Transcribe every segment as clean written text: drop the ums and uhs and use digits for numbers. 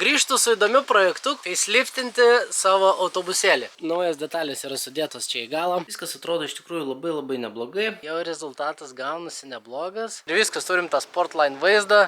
Grįžtu su įdomiu projektu, faceliftinti savo autobusėlį. Naujas detalės yra sudėtos čia į galą. Viskas atrodo iš tikrųjų labai neblogai. Jau rezultatas gaunasi neblogas. Ir viskas, turim tą Sportline vaizdą.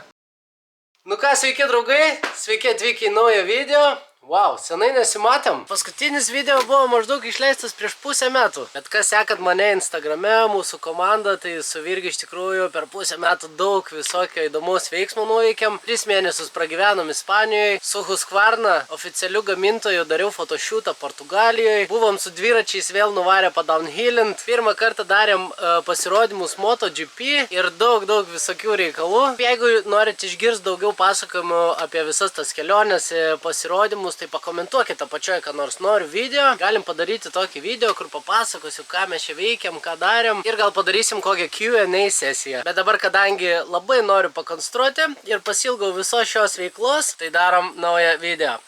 Nu ką, sveiki draugai, sveiki atvykę į naują video. Wow, senai nesimatėm. Paskutinis video buvo maždaug išleistas prieš pusę metų. Bet kas sekat mane Instagrame, mūsų komandą, tai su Virgiu iš tikrųjų per pusę metų daug visokio įdomaus veiksmo nuveikėm. 3 mėnesius pragyvenom Ispanijoje, su Husqvarna oficialiu gamintoju dariau fotošiūtą Portugalijoje. Buvom su dviračiais vėl nuvarę downhillint. Pirmą kartą darėm pasirodymus MotoGP ir daug visokių reikalų. Jeigu norit išgirsti daugiau pasakojimų apie visas tas keliones, pasirodymus, tai pakomentuokite apačioje, ką nors noriu video. Galim padaryti tokį video, kur papasakosiu, ką mes čia veikiam, ką darėm. Ir gal padarysim kokią Q&A sesiją. Bet dabar, kadangi labai noriu pakonstruoti ir pasilgau visos šios veiklos, tai darom naują video.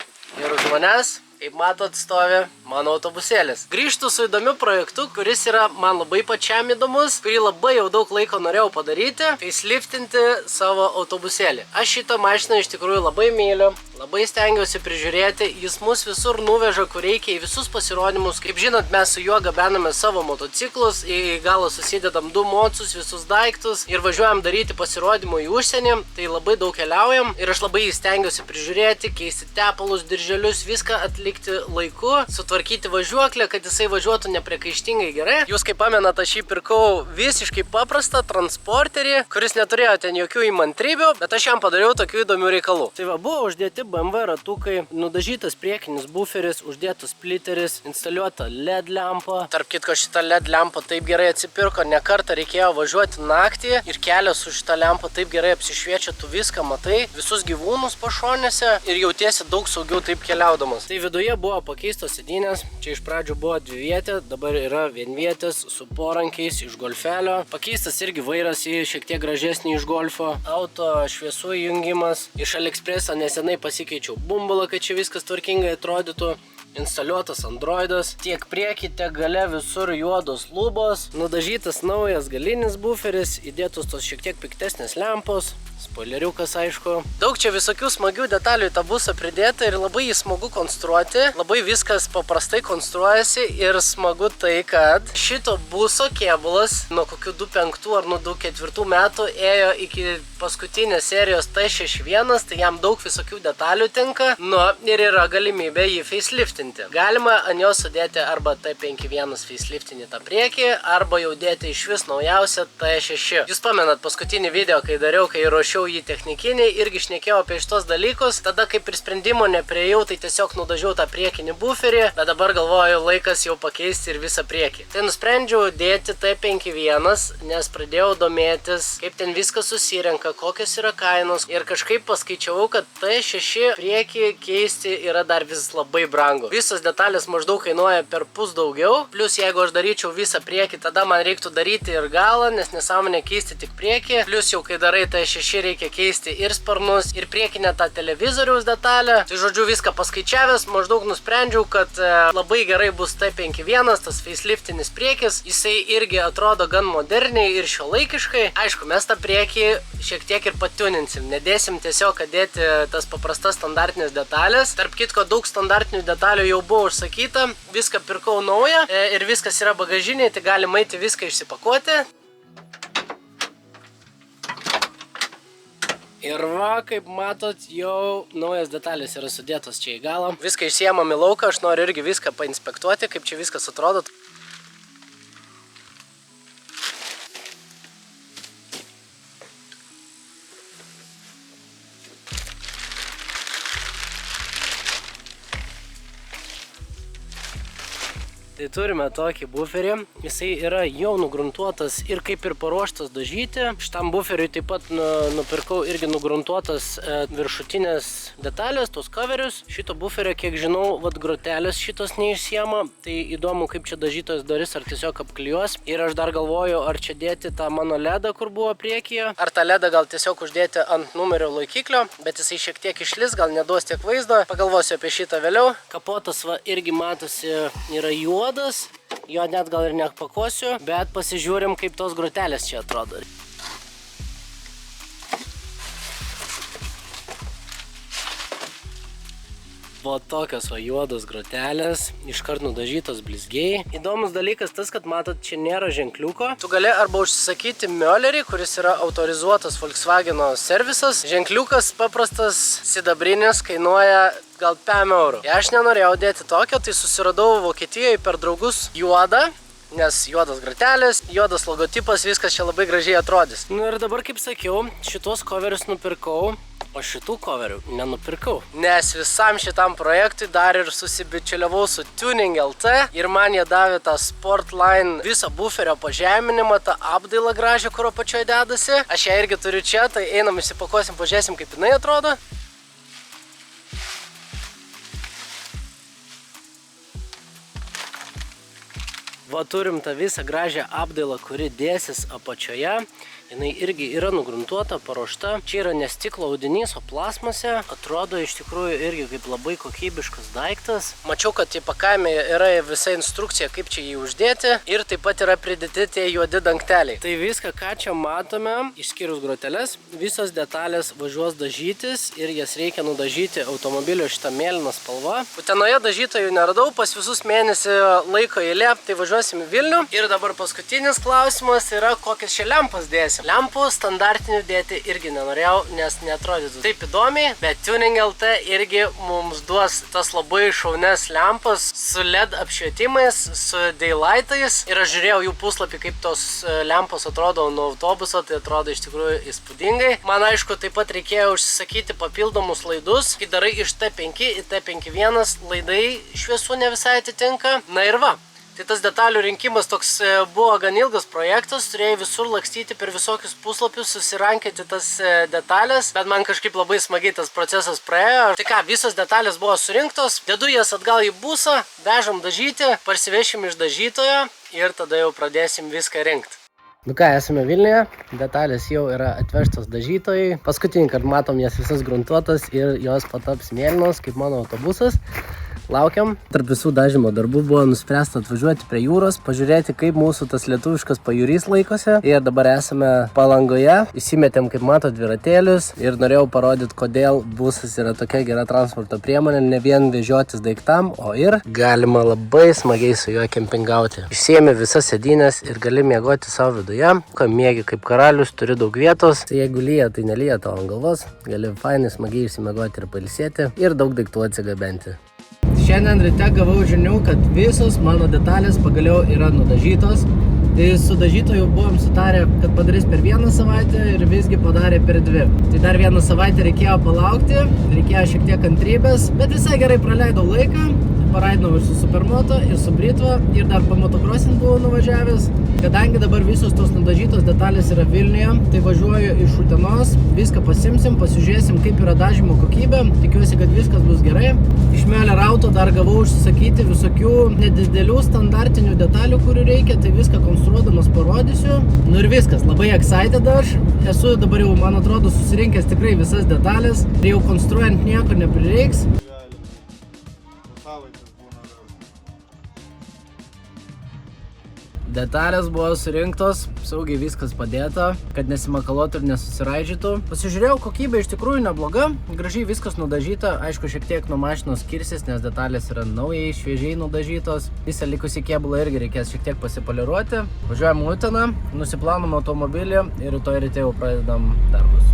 Ir už manęs, kaip matot, stovi mano autobusėlis. Grįžtu su įdomiu projektu, kuris yra man labai pačiam įdomus, kurį labai jau daug laiko norėjau padaryti, faceliftinti savo autobusėlį. Aš šitą mašiną iš tikrųjų labai myliu, labai stengiausi prižiūrėti, jis mus visur nuveža, kur reikia, į visus pasirodymus. Kaip žinot, mes su juo gabename savo motociklus, į galą susidedam 2 mocus, visus daiktus ir važiuojam daryti pasirodymų į užsienį, tai labai daug keliaujam ir aš labai stengiausi prižiūrėti, keisti tepalus, dirželius, viską atlikti laiku, sutvarkyti važiuoklę, kad jisai važiuotų nepriekaištingai gerai. Jūs kaip pamenat, aš jį pirkau visiškai paprastą transporterį, kuris neturėjo ten jokių įmantrybių, bet aš jam padariau tokių įdomių reikalų. Tai va, buvo uždėti BMW ratukai, nudažytas priekinis buferis, uždėtas splitteris, instaliuota LED lempa. Tarp kitko, šita LED lempa taip gerai atsipirko, ne kartą reikėjo važiuoti naktį ir kelias su šita lempa taip gerai apsišviečia, tu viską matai, visus gyvūnus pašonėse ir jautiesi daug saugiau taip keliaudamas. Tai viduje buvo pakeistos sėdynės, čia iš pradžių buvo 2-vietė, dabar yra 1-vietės su porankiais iš golfelio. Pakeistas irgi vairas į šiek tiek gražesnį iš golfo. Auto šviesų įjungimas. Iš AliExpress'o nesenai pasikeičiau bumbulą, kad čia viskas tvarkingai atrodytų. Instaliuotas Androidas, tiek priekį, tiek gale visur juodos lubos, nudažytas naujas galinis buferis, įdėtos tos šiek tiek piktesnės lempos, spoileriukas aišku. Daug čia visokių smagių detalių į tą busą pridėta ir labai jį smagu konstruoti, labai viskas paprastai konstruojasi ir smagu tai, kad šito buso kėbulas nuo kokių 2.5 ar nuo 2.4 metų ėjo iki paskutinės serijos T61, tai jam daug visokių detalių tinka, nu ir yra galimybė jį faceliftinti. Galima ant jo sudėti arba T51 faceliftinį tą priekį, arba jau dėti iš vis naujausią T6. Jūs pamenat paskutinį video, kai dariau, kai ruošiau jį technikinį, irgi šnekėjau apie šitos dalykus, tada kaip ir sprendimo nepriejau, tai tiesiog nudažiau tą priekinį buferį, bet dabar galvoju, laikas jau pakeisti ir visą priekį. Tai nusprendžiau dėti T51, nes pradėjau domėtis, kaip ten viskas susirenka, kokios yra kainos ir kažkaip paskaičiavau, kad T6 priekį keisti yra dar vis labai brangu. Visos detalės maždaug kainuoja per pus daugiau, plus jeigu aš daryčiau visą priekį, tada man reiktų daryti ir galą, nes nesąmonė keisti tik priekį, plus jau kai darai T6 reikia keisti ir sparnus, ir priekinę tą televizoriaus detalę. Tai žodžiu viską paskaičiavęs, maždaug nusprendžiau, kad labai gerai bus T51, tas faceliftinis priekis, jisai irgi atrodo gan moderniai ir šiuolaikiškai. Aišku, mes tą priekį šiek tiek ir patiuninsim, nedėsim tiesiog dėti tas paprastas standartinės detalės. Tarp kitko, daug standartinių detalių jau buvo užsakyta, viską pirkau naują ir viskas yra bagažiniai, tai galim eiti viską išsipakuoti. Ir va, kaip matot, jau naujas detalės yra sudėtos čia į galą. Viską išsiemam į lauką, aš noriu irgi viską painspektuoti, kaip čia viskas atrodo. Tai turime tokį buferį, jisai yra jau nugruntuotas ir kaip ir paruoštas dažyti. Šitam buferiui taip pat nupirkau irgi nugruntuotas viršutinės detalės, tos coverius. Šito buferio, kiek žinau, vat grotelės šitos neišsiema, tai įdomu, kaip čia dažytojas darys, ar tiesiog apklijuos. Ir aš dar galvoju, ar čia dėti tą mano ledą, kur buvo priekyje, ar tą ledą gal tiesiog uždėti ant numerio laikiklio, bet jisai šiek tiek išlis, gal neduos tiek vaizdo. Pagalvosiu apie šitą vėliau. Kapotas va irgi matosi yra juodas, jo net gal ir nepakuosiu, bet pasižiūrim, kaip tos grotelės čia atrodo. Va tokios va juodos grotelės, iškart nudažytos blizgiai. Įdomus dalykas tas, kad matot, čia nėra ženkliuko. Tu gali arba užsisakyti Möllerį, kuris yra autorizuotas Volkswageno servisas. Ženkliukas paprastas sidabrinis kainuoja gal 5 eurų. Aš nenorėjau dėti tokio, tai susiradau Vokietijoje per draugus juodą. Nes juodas gratelės, juodas logotipas, viskas čia labai gražiai atrodys. Nu ir dabar, kaip sakiau, šitos coverius nupirkau, o šitų coverių nenupirkau. Nes visam šitam projektui dar ir susibičiuliavau su Tuning LT ir man jie davė tą Sportline visą buferio pažeminimą, tą apdailą gražią, kurio pačioje dedasi. Aš ją irgi turiu čia, tai einam įsipakuosim, pažiūrėsim, kaip jinai atrodo. Va turim tą visą gražią apdailą, kuri dėsis apačioje. Jinai irgi yra nugruntuota, paruošta. Čia yra ne stiklo audinys, o plasmasė. Atrodo iš tikrųjų irgi kaip labai kokybiškas daiktas. Mačiau, kad įpakavime yra visa instrukcija, kaip čia jį uždėti. Ir taip pat yra pridėti tie juodi dangteliai. Tai viską, ką čia matome, išskyrus groteles, visos detalės važiuos dažytis ir jas reikia nudažyti automobilio šitą mėlyną spalvą. Utenoje dažytojų neradau, pas visus mėnesį laiko eilė, tai važiuosim į Vilnių. Ir dabar paskutinis klausimas yra, kokias čia lempas dėsim. Lempų standartinių dėti irgi nenorėjau, nes neatrodytų taip įdomiai, bet Tuning LT irgi mums duos tas labai šaunias lempas su LED apšvietimais, su daylightais. Ir aš žiūrėjau jų puslapį, kaip tos lempos atrodo nuo autobuso, tai atrodo iš tikrųjų įspūdingai. Man aišku, taip pat reikėjo užsisakyti papildomus laidus. Kai darai iš T5 į T5.1, laidai šviesų ne visai atitinka. Na ir va. Tai tas detalių rinkimas toks buvo gan ilgas projektas, turėjai visur lakstyti per visokius puslapius, susirankėti tas detalės, bet man kažkaip labai smagiai tas procesas praėjo. Tai ką, visos detalės buvo surinktos, dedu jas atgal į busą, vežam dažyti, parsivešim iš dažytojo ir tada jau pradėsim viską rinkti. Nu ką, esame Vilniuje, detalės jau yra atvežtos dažytojai. Paskutinį kartą matom jas visas gruntuotas ir jos pataps mėlynos, kaip mano autobusas. Laukiam. Tarp visų dažymo darbų buvo nuspręsta atvažiuoti prie jūros, pažiūrėti, kaip mūsų tas lietuviškas pajūrys laikosi. Ir dabar esame Palangoje, įsimetėm, kaip mato, dviratėlius ir norėjau parodyti, kodėl busas yra tokia gera transporto priemonė, ne vien vežiotis daiktam, o ir galima labai smagiai su juo kempingauti. Išsiėmė visas sėdynės ir gali miegoti savo viduje, ko miegi kaip karalius, turi daug vietos. Tai jeigu lyja, tai nelyja tau ant galvos, gali fainai smagiai išsimiegoti ir pailsėti ir daug daiktų atsigabenti. Šiandien ryte gavau žinių, kad visos mano detalės pagaliau yra nudažytos. Tai su dažytoju buvom sutarę, kad padarys per 1 savaitę ir visgi padarė per 2. Tai dar 1 savaitę reikėjo palaukti, reikėjo šiek tiek kantrybės, bet visai gerai praleidau laiką. Paraidinau ir su Supermoto, ir su Britva, ir dar po motocrossin buvau nuvažiavęs. Kadangi dabar visos tos nudažytos detalės yra Vilniuje, tai važiuoju iš Utenos, viską pasimsim, pasižiūrėsim, kaip yra dažymo kokybė. Tikiuosi, kad viskas bus gerai. Iš Möller Auto dar gavau užsisakyti visokių nedidelių standartinių detalių, kurių reikia, tai viską konstruodamas parodysiu. Nu ir viskas, labai excited aš. Esu dabar jau, man atrodo, susirinkęs tikrai visas detalės. Ir jau konstruojant nieko neprireiks. Detalės buvo surinktos, saugiai viskas padėta, kad nesimakaluotų ir nesusiraidžytų. Pasižiūrėjau, kokybė iš tikrųjų nebloga, gražiai viskas nudažyta, aišku, šiek tiek nuo mašinos skirsis, nes detalės yra naujai, šviežiai nudažytos. Visą likusį kėbulą irgi reikės šiek tiek pasipoliruoti. Važiuojam Uteną, nusiplanom automobilį ir rytoj ryte jau pradedam darbus.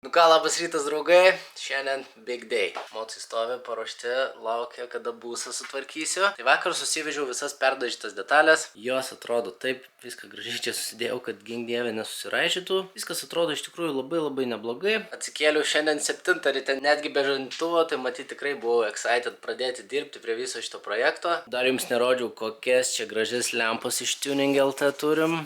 Nu ką, labas rytas, draugai. Šiandien big day. Motai stovi, paruošti, laukia, kada busą sutvarkysiu. Tai vakar susivežiau visas perdažytas detalės. Jos atrodo taip, viską gražiai čia susidėjau, kad gink dieve nesusiraižytų. Viskas atrodo iš tikrųjų labai neblogai. Atsikėliau šiandien 7 ryte, netgi be žadintuvo, tai matyt tikrai buvau excited pradėti dirbti prie viso šito projekto. Dar jums nerodžiau, kokias čia gražias lempas iš Tuning LT turim.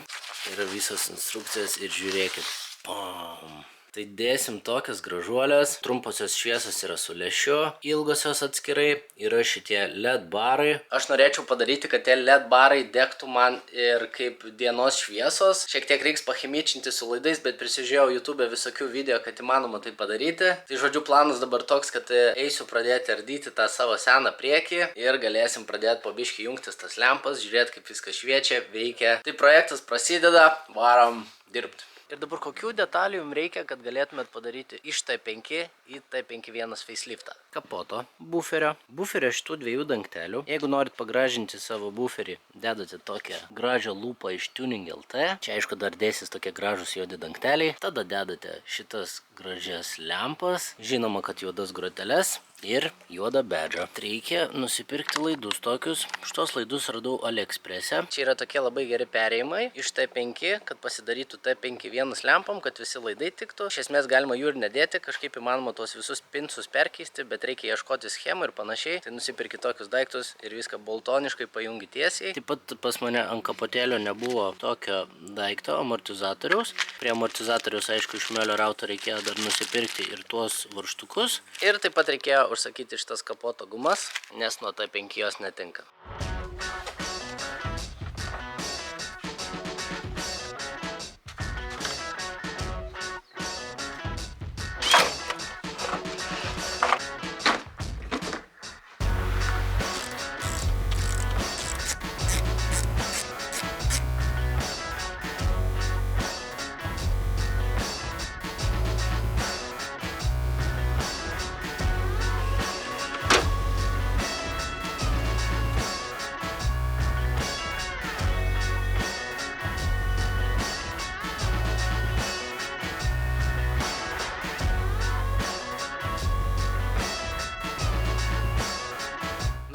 Yra visos instrukcijos ir žiūrėkit. Pam. Tai dėsim tokias gražuolės, trumposios šviesos yra su lęšiu, ilgosios atskirai, yra šitie LED barai. Aš norėčiau padaryti, kad tie LED barai degtų man ir kaip dienos šviesos. Šiek tiek reiks pachimičinti su laidais, bet prisižiūrėjau YouTube visokių video, kad įmanoma tai padaryti. Tai žodžiu, planas dabar toks, kad eisiu pradėti ardyti tą savo seną priekį ir galėsim pradėti po biškį jungtis tas lempas, žiūrėti, kaip viskas šviečia, veikia. Tai projektas prasideda, varom dirbti. Ir dabar kokių detalių jums reikia, kad galėtumėt padaryti iš T5 į T51 faceliftą? Kapoto buferio. Buferio šitų dviejų dangtelių. Jeigu norit pagražinti savo buferį, dedate tokią gražią lūpą iš Tuning LT. Čia aišku dar dėsis tokie gražus juodi dangteliai. Tada dedate šitas gražias lempas. Žinoma, kad juodas groteles. Ir juodą bedžą. Reikia nusipirkti laidus tokius. Šitos laidus radau AliExpress'e. Čia yra tokie labai geri perėjimai iš T5, kad pasidarytų T51 lempam, kad visi laidai tiktų. Iš esmės galima jų ir nedėti, kažkaip įmanoma tuos visus pinsus perkeisti, bet reikia ieškoti schemų ir panašiai. Tai nusipirki tokius daiktus ir viską boltoniškai pajungi tiesiai. Taip pat pas mane ant kapotėlio nebuvo tokio daikto, amortizatoriaus. Prie amortizatoriaus, aišku, iš Melio rauto reikėjo dar nusipirkti ir tuos varžtukus. Ir taip pat reikėjo užsakyti šitas kapoto gumas, nes nuo T5 jos netinka.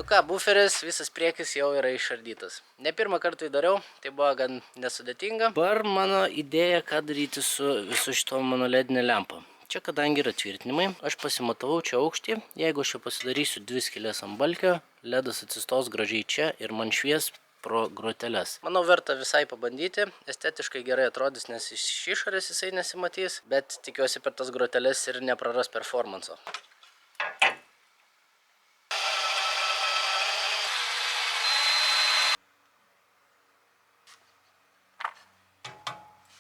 Ką, buferis, visas priekis jau yra išardytas. Ne pirmą kartą tai dariau, tai buvo gan nesudėtinga. Dabar mano idėja, ką daryti su visu šito mano ledinė lempa. Čia kadangi yra tvirtinimai, aš pasimatavau čia aukštį. Jeigu aš čia pasidarysiu 2 skylės ant balkio, ledas atsistos gražiai čia ir man švies pro groteles. Manau, verta visai pabandyti. Estetiškai gerai atrodys, nes iš išorės jisai nesimatys, bet tikiuosi per tas groteles ir nepraras performanso.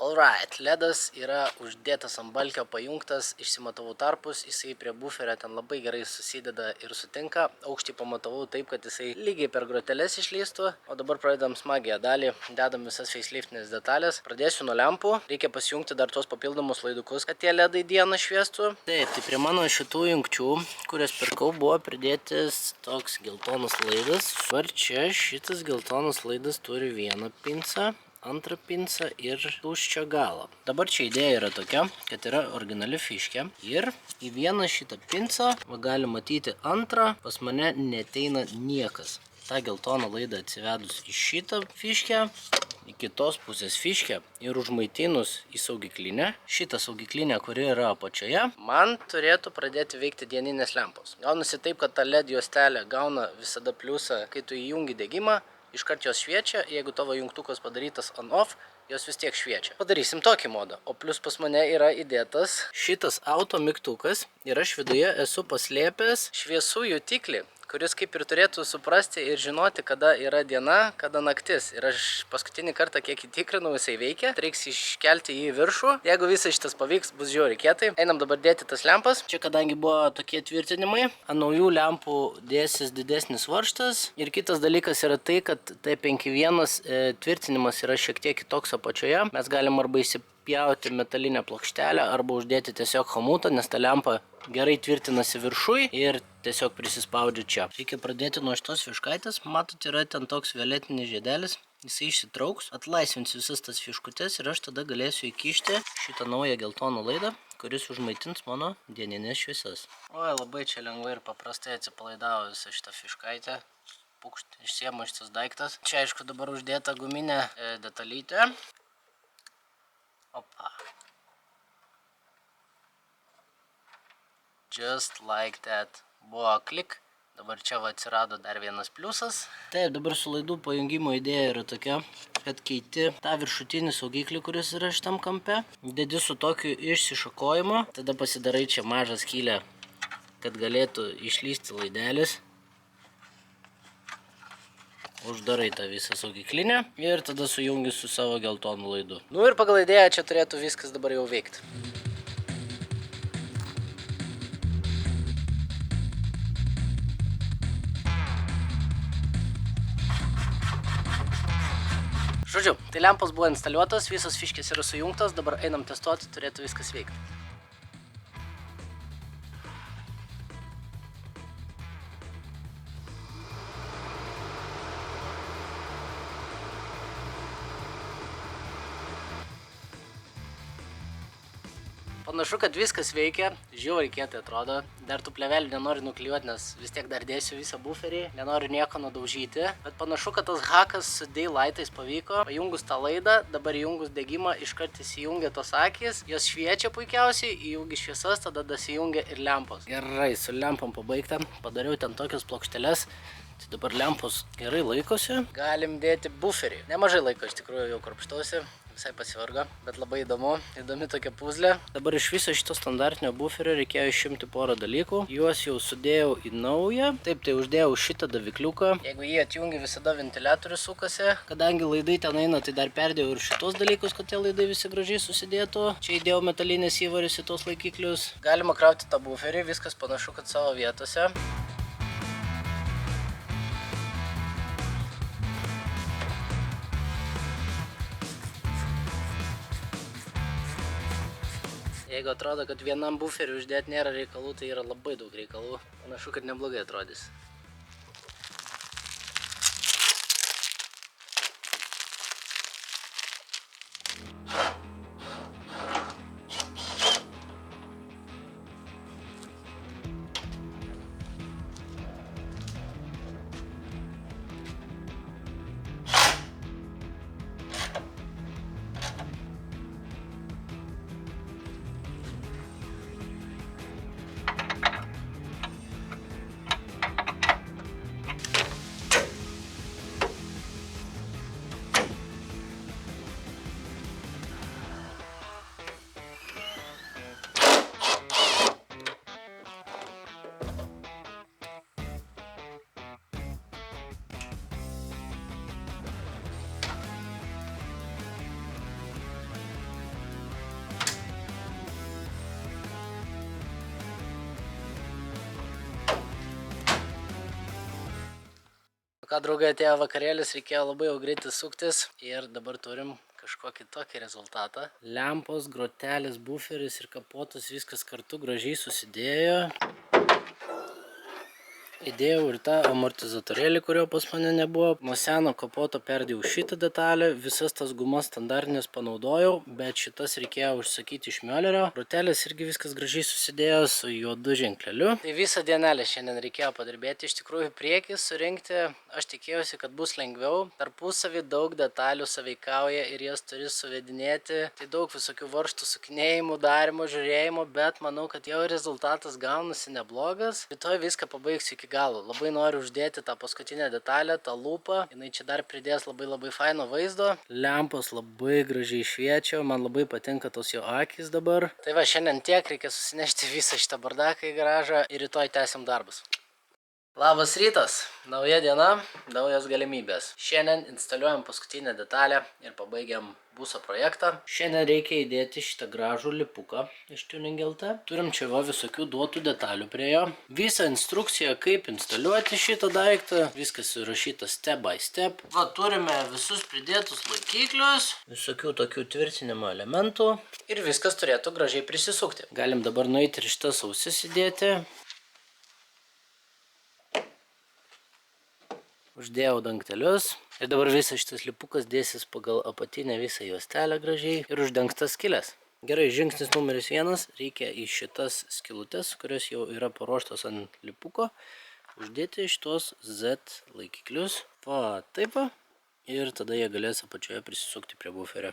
Alright, ledas yra uždėtas ant balkio, pajungtas, išsimatavau tarpus, jisai prie buferio ten labai gerai susideda ir sutinka. Aukštį pamatavau taip, kad jisai lygiai per groteles išlįstų. O dabar pradedam smagią dalį, dedam visas faceliftinės detalės. Pradėsiu nuo lempų, reikia pasijungti dar tuos papildomus laidukus, kad tie ledai dieną šviestų. Taip, tai prie mano šitų jungčių, kurias pirkau, buvo pridėtis toks geltonas laidas. Var čia šitas geltonas laidas turi vieną pincą, antrą pincą ir tuščią galą. Dabar čia idėja yra tokia, kad yra originali fiškė ir į vieną šitą pincą gali matyti antrą, pas mane neteina niekas. Ta geltoną laidą atsivedus į šitą fiškę, į kitos pusės fiškę ir užmaitinus į saugiklinę, šitą saugiklinę, kuri yra apačioje, man turėtų pradėti veikti dieninės lempos. Gaunasi taip, kad ta LED juostelė gauna visada pliusą, kai tu įjungi degimą, iškart jos šviečia, jeigu tavo jungtukas padarytas on-off, jos vis tiek šviečia. Padarysim tokį modą. O plus pas mane yra įdėtas šitas auto mygtukas ir aš viduje esu paslėpęs šviesų jutiklį, kuris kaip ir turėtų suprasti ir žinoti, kada yra diena, kada naktis. Ir aš paskutinį kartą, kiek įtikrinau, jisai veikia. Reiks iškelti jį į viršų. Jeigu visas šitas pavyks, bus žiauriai kietai. Einam dabar dėti tas lempas. Čia kadangi buvo tokie tvirtinimai, ant naujų lempų dėsis didesnis varžtas. Ir kitas dalykas yra tai, kad T51 tvirtinimas yra šiek tiek kitoks apačioje. Mes galim arba įsipjauti metalinę plokštelę, arba uždėti tiesiog chamutą, nes ta lempa gerai tvirtinasi viršui ir tiesiog prisispaudžia čia. Reikia pradėti nuo šitos fiškaitės. Matot, yra ten toks violetinis žiedelis. Jisai išsitrauks, atlaisvins visas tas fiškutės ir aš tada galėsiu įkišti šitą naują geltoną laidą, kuris užmaitins mano dieninės šviesas. Oi, labai čia lengvai ir paprastai atsipalaidavo visą šitą fiškaitę. Pukšt, išsiema šitas daiktas. Čia aišku dabar uždėta guminė detalytė. Opa. Just like that. Buvo klik. Dabar čia va atsirado dar vienas pliusas. Taip, dabar su laidų pajungimo idėja yra tokia, kad keiti tą viršutinį saugiklį, kuris yra šitam kampe. Dedi su tokiu išsišakojimu. Tada pasidarai čia mažą skylę, kad galėtų išlysti laidelis. Uždarai tą visą saugiklinę ir tada sujungi su savo geltonu laidu. Nu ir pagal idėją čia turėtų viskas dabar jau veikti. Žodžiu, tai lempos buvo instaliuotos, visos fiškės yra sujungtos, dabar einam testuoti, turėtų viskas veikti. Panašu, kad viskas veikia, žiauriai kietai atrodo. Dar tų plėvelių nenoriu nuklijuoti, nes vis tiek dar dėsiu visą buferį. Nenoriu nieko nudaužyti. Bet panašu, kad tas hakas su daylightais pavyko. Pajungus tą laidą, dabar įjungus degimą, iškart įsijungia tos akys. Jos šviečia puikiausiai, įjungi šviesas, tada dasijungia ir lempos. Gerai, su lempom pabaigta. Padariau ten tokias plokšteles. Tai dabar lempos gerai laikosi. Galim dėti buferį. Nemažai laiko iš tikrųjų jau krapštausi. Visai pasivargo, bet labai įdomi tokia puzlė. Dabar iš viso šito standartinio buferio reikėjo išimti porą dalykų. Juos jau sudėjau į naują. Taip, tai uždėjau šitą davikliuką. Jeigu jį atjungi, visada ventiliatorius sukasi. Kadangi laidai ten eina, tai dar perdėjau ir šitos dalykus, kad tie laidai visi gražiai susidėtų. Čia įdėjau metalinės įvarius į tos laikiklius. Galima krauti tą buferį, viskas panašu, kad savo vietose. Jeigu atrodo, kad vienam buferiu uždėti nėra reikalų, tai yra labai daug reikalų. Panašu, kad neblogai atrodys. Ką draugai atėjo vakarėlis, reikėjo labai jau greitai suktis ir dabar turim kažkokį tokį rezultatą. Lempos, grotelis, buferis ir kapotas, viskas kartu gražiai susidėjo. Įdėjau ir tą amortizatorėlį, kurio pas mane nebuvo. Nuo seno kapoto perdėjau šitą detalę, visas tas gumas standartinės panaudojau, bet šitas reikėjo užsakyti iš Miolerio. Grotelis irgi viskas gražiai susidėjo su juodu ženkleliu. Tai visą dienelę šiandien reikėjo padirbėti, iš tikrųjų priekį surinkti. Aš tikėjausi, kad bus lengviau. Tarpusavį daug detalių sąveikauja ir jas turi suvedinėti. Tai daug visokių varžtų sukinėjimų, darimo, žiūrėjimo, bet manau, kad jau rezultatas gaunasi neblogas. Rytoj viską pabaigsiu iki galo. Labai noriu uždėti tą paskutinę detalę, tą lūpą. Jinai čia dar pridės labai faino vaizdo. Lempos labai gražiai šviečia, man labai patinka tos jo akys dabar. Tai va, šiandien tiek, reikia susinešti visą šitą bardaką į garažą ir rytoj tęsim darbus. Labas rytas, nauja diena, naujos galimybės. Šiandien instaliuojam paskutinę detalę ir pabaigiam buso projektą. Šiandien reikia įdėti šitą gražų lipuką iš Tuning LT. Turim čia va visokių duotų detalių prie jo. Visą instrukciją, kaip instaliuoti šitą daiktą. Viskas įrašyta step by step. Va, turime visus pridėtus laikiklius, visokių tokių tvirtinimo elementų ir viskas turėtų gražiai prisisukti. Galim dabar nueiti ir šitas ausis įdėti. Uždėjau dangtelius ir dabar visas šitas lipukas dėsis pagal apatinę visą juostelę gražiai ir uždengtas skylės. Gerai, žingsnis numeris 1, reikia į šitas skylutes, kurios jau yra paruoštos ant lipuko, uždėti šitos Z laikiklius. Va, taip va. Ir tada jie galės apačioje prisisukti prie buferio.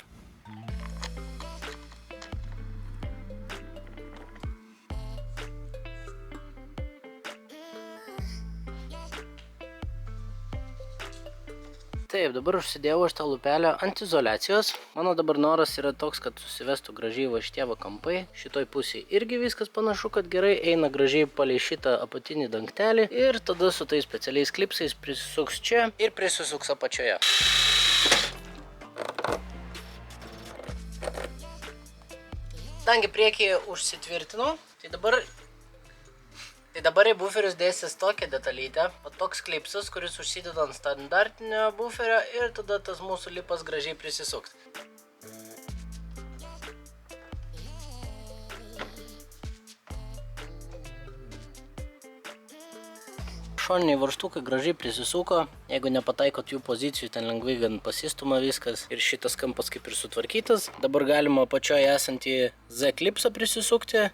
Taip, dabar užsidėjau aš tą lupelę ant izoliacijos. Mano dabar noras yra toks, kad susivestų gražiai va šitie va kampai. Šitoj pusėje irgi viskas panašu, kad gerai eina gražiai palei šitą apatinį dangtelį. Ir tada su tais specialiais klipsais prisisuks čia ir prisisuks apačioje. Kadangi priekyje užsitvirtinau, tai dabar Tai dabar į buferius dėsis tokia detalytė, o toks klipsas, kuris užsideda ant standartinio buferio ir tada tas mūsų lipas gražiai prisisuks. Šoniniai varžtukai gražiai prisisuko, jeigu nepataikot jų pozicijų, ten lengvai gan pasistuma viskas ir šitas kampas kaip ir sutvarkytas. Dabar galima pačioje esantį Z klipsą prisisukti.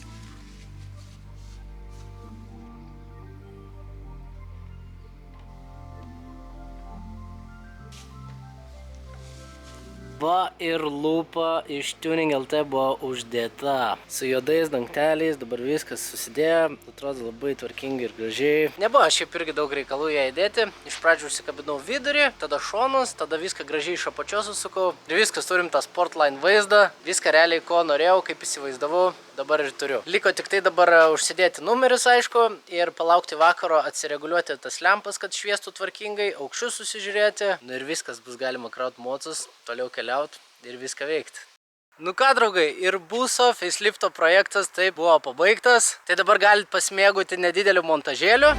Va ir lupa iš Tuning LT buvo uždėta. Su juodais dangteliais, dabar viskas susidėjo, atrodo labai tvarkingai ir gražiai. Nebuvo šiaip irgi daug reikalų ją įdėti. Iš pradžių užsikabinau vidurį, tada šonus, tada viską gražiai iš apačios susukau. Ir viskas turim tą Sportline vaizdą. Viską realiai ko norėjau, kaip įsivaizdavau, dabar ir turiu. Liko tik tai dabar užsidėti numerius, aišku, ir palaukti vakaro, atsireguliuoti tas lempas, kad šviestų tvarkingai, aukščius susižiūrėti. Nu ir viskas, bus galima kraut mocus, toliau keliauti ir viską veikti. Nu ką, draugai, ir buso facelifto projektas tai buvo pabaigtas. Tai dabar galite pasimėgauti nedideliu montažėliu.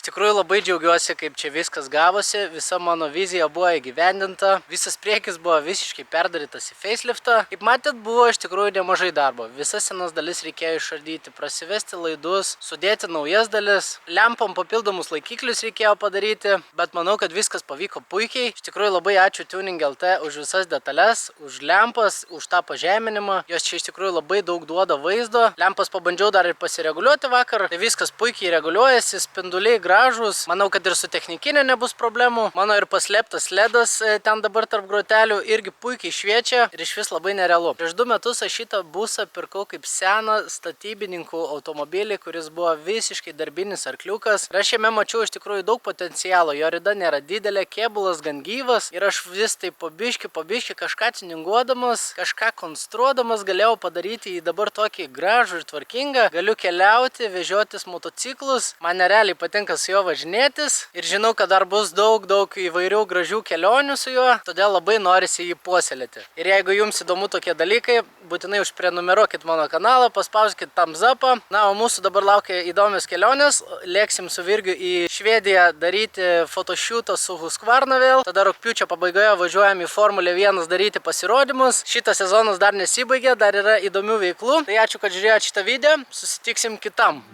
Iš tikrųjų labai džiaugiuosi, kaip čia viskas gavosi, visa mano vizija buvo įgyvendinta, visas priekis buvo visiškai perdarytas į faceliftą. Kaip matėt, buvo iš tikrųjų nemažai darbo. Visas senas dalis reikėjo išardyti, prasivesti laidus, sudėti naujas dalis, lempom papildomus laikiklius reikėjo padaryti, bet manau, kad viskas pavyko puikiai. Iš tikrųjų labai ačiū Tuning LT už visas detalės, už lempas, už tą pažeminimą. Jos čia iš tikrųjų labai daug duoda vaizdo. Lempas pabandžiau dar ir pasireguliuoti vakar, tai viskas puikiai reguliuojasi, spinduliai gražus. Manau, kad ir su technikinė nebus problemų. Mano ir paslėptas ledas ten dabar tarp grotelių irgi puikiai šviečia ir iš vis labai nerealu. Prieš 2 metus aš šitą busą pirkau kaip seną statybininkų automobilį, kuris buvo visiškai darbinis arkliukas. Ir aš jame mačiau iš tikrųjų daug potencialo. Jo rida nėra didelė, kėbulas gan gyvas ir aš vis tai po biškį kažką tuninguodamas, kažką konstruodamas galėjau padaryti į dabar tokį gražų ir tvarkingą. Galiu keliauti, vežiotis motociklus. Man nerealiai patinka su juo važinėtis ir žinau, kad dar bus daug įvairių gražių kelionių su juo, todėl labai norisi jį puoselėti. Ir jeigu jums įdomu tokie dalykai, būtinai užprenumeruokit mano kanalą, paspauskit thumbs upą. Na, o mūsų dabar laukia įdomios kelionės. Lėksim su Virgiu į Švediją daryti photoshootą su Husqvarna vėl. Tada rugpjūčio pabaigoje važiuojam į Formulę 1 daryti pasirodymus. Šitas sezonas dar nesibaigė, dar yra įdomių veiklų. Tai ačiū, kad žiūrėjote šitą video. Susitiksim kitam.